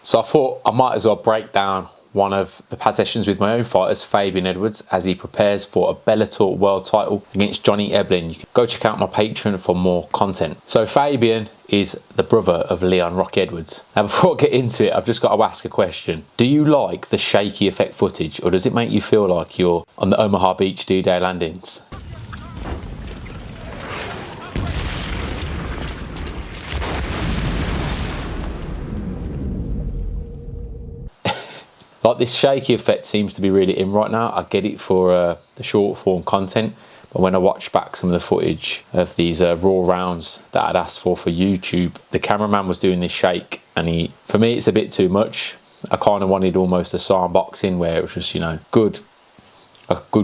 So I thought I might as well break down one of the pad sessions with my own fighters, Fabian Edwards, as he prepares for a Bellator World title against Johnny Eblin. You can go check out my Patreon for more content. So Fabian is the brother of Leon Rocky Edwards. Now before I get into it, I've just got to ask a question. Do you like the shaky effect footage, or does it make you feel like you're on the Omaha Beach D-Day landings? Like, this shaky effect seems to be really in right now. I get it for the short form content, but when I watch back some of the footage of these raw rounds that I'd asked for YouTube, the cameraman was doing this shake, and for me it's a bit too much. I kind of wanted almost a Siam boxing where it was just, you know, good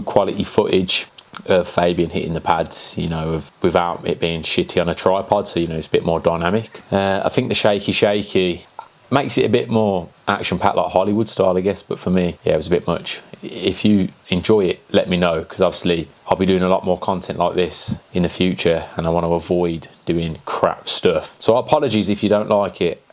quality footage of Fabian hitting the pads, you know, without it being shitty on a tripod, so, you know, it's a bit more dynamic. I think the shaky makes it a bit more action-packed, like Hollywood style, I guess, but for me, yeah, it was a bit much. If you enjoy it, let me know, because obviously I'll be doing a lot more content like this in the future, and I want to avoid doing crap stuff. So apologies if you don't like it.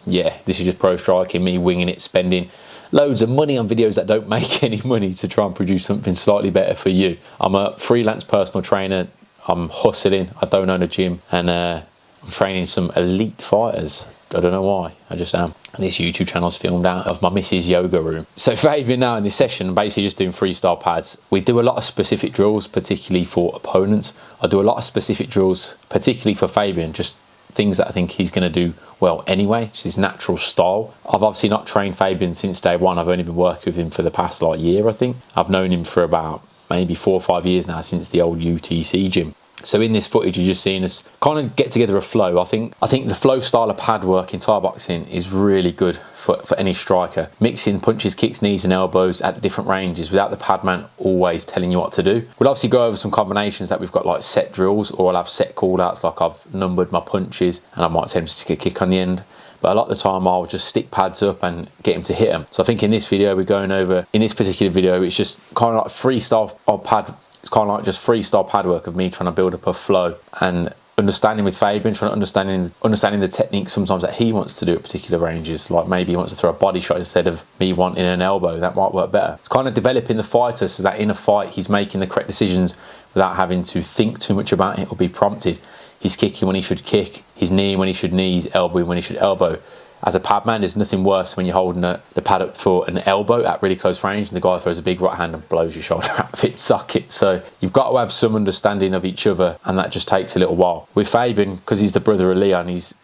Yeah, this is just pro striking, me winging it, spending loads of money on videos that don't make any money to try and produce something slightly better for you. I'm a freelance personal trainer. I'm hustling. I don't own a gym, and I'm training some elite fighters. I don't know why, I just am. And this YouTube channel's filmed out of my missus' yoga room. So Fabian now in this session, I'm basically just doing freestyle pads. We do a lot of specific drills, particularly for opponents. I do a lot of specific drills, particularly for Fabian, just things that I think he's going to do well anyway, it's his natural style. I've obviously not trained Fabian since day one. I've only been working with him for the past like year, I think. I've known him for about maybe 4 or 5 years now, since the old UTC gym. So in this footage, you're just seeing us kind of get together a flow. I think the flow style of pad work in Thai boxing is really good for any striker. Mixing punches, kicks, knees and elbows at the different ranges without the pad man always telling you what to do. We'll obviously go over some combinations that we've got, like set drills, or I'll have set call outs, like I've numbered my punches and I might tell him to stick a kick on the end. But a lot of the time I'll just stick pads up and get him to hit them. So I think in this video we're going over, in this particular video, it's just kind of like freestyle of pad. It's kind of like just freestyle pad work of me trying to build up a flow and understanding with Fabian, trying to understanding the technique sometimes that he wants to do at particular ranges. Like maybe he wants to throw a body shot instead of me wanting an elbow. That might work better. It's kind of developing the fighter so that in a fight he's making the correct decisions without having to think too much about it or be prompted. He's kicking when he should kick, he's kneeing when he should knee, he's elbowing when he should elbow. As a pad man, there's nothing worse when you're holding the pad up for an elbow at really close range and the guy throws a big right hand and blows your shoulder out of its socket. So you've got to have some understanding of each other, and that just takes a little while. With Fabian, because he's the brother of Leon, he's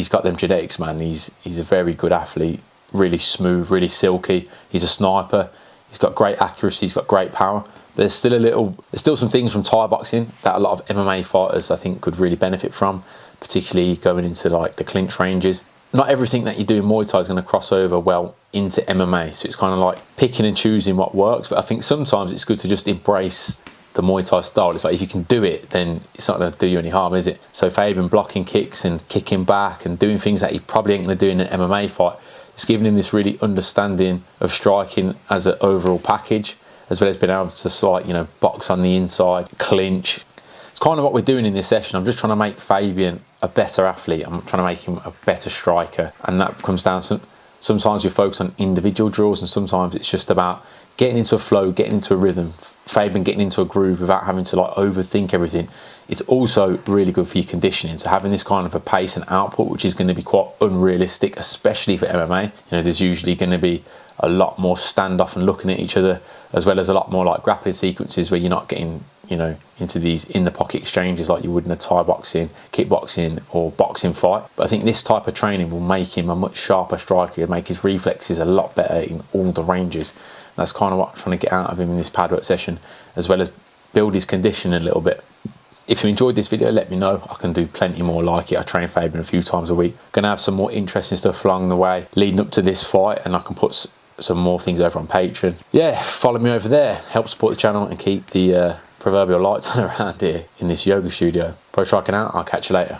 got them genetics, man. He's a very good athlete, really smooth, really silky. He's a sniper. He's got great accuracy. He's got great power. But there's still some things from Thai boxing that a lot of MMA fighters I think could really benefit from, particularly going into like the clinch ranges. Not everything that you do in Muay Thai is going to cross over well into MMA, so it's kind of like picking and choosing what works. But I think sometimes it's good to just embrace the Muay Thai style. It's like, if you can do it, then it's not going to do you any harm, is it? So Fabian blocking kicks and kicking back and doing things that he probably ain't going to do in an MMA fight, it's giving him this really understanding of striking as an overall package, as well as being able to, like, you know, box on the inside, clinch. It's kind of what we're doing in this session. I'm just trying to make Fabian a better athlete. I'm trying to make him a better striker, and that comes down to, sometimes you focus on individual drills, and sometimes it's just about getting into a flow, getting into a rhythm, Fabian getting into a groove without having to like overthink everything. It's also really good for your conditioning. So having this kind of a pace and output, which is going to be quite unrealistic, especially for MMA. You know, there's usually going to be a lot more standoff and looking at each other, as well as a lot more like grappling sequences where you're not getting, you know, into these in the pocket exchanges like you would in a Thai boxing, kickboxing or boxing fight. But I think this type of training will make him a much sharper striker and make his reflexes a lot better in all the ranges. And that's kind of what I'm trying to get out of him in this pad work session, as well as build his conditioning a little bit. If you enjoyed this video, let me know. I can do plenty more like it. I train Fabian a few times a week. Gonna have some more interesting stuff along the way leading up to this fight, and I can put some more things over on Patreon. Yeah, follow me over there. Help support the channel and keep the proverbial lights on around here in this yoga studio. Pro striking out. I'll catch you later.